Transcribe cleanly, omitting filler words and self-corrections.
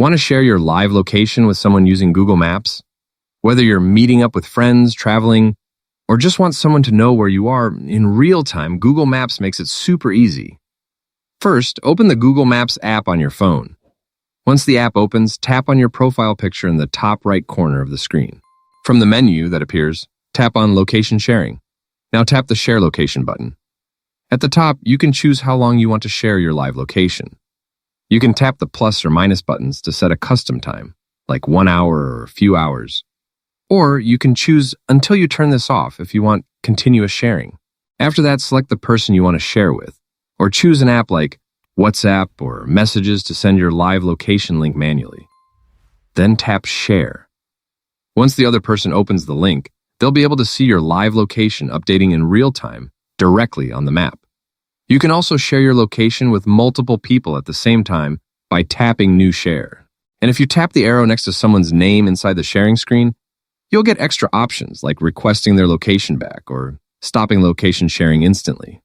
Want to share your live location with someone using Google Maps? Whether you're meeting up with friends, traveling, or just want someone to know where you are in real time, Google Maps makes it super easy. First, open the Google Maps app on your phone. Once the app opens, tap on your profile picture in the top right corner of the screen. From the menu that appears, tap on Location Sharing. Now tap the Share Location button. At the top, you can choose how long you want to share your live location. You can tap the plus or minus buttons to set a custom time, like 1 hour or a few hours. Or you can choose until you turn this off if you want continuous sharing. After that, select the person you want to share with, or choose an app like WhatsApp or Messages to send your live location link manually. Then tap Share. Once the other person opens the link, they'll be able to see your live location updating in real time directly on the map. You can also share your location with multiple people at the same time by tapping New Share. And if you tap the arrow next to someone's name inside the sharing screen, you'll get extra options like requesting their location back or stopping location sharing instantly.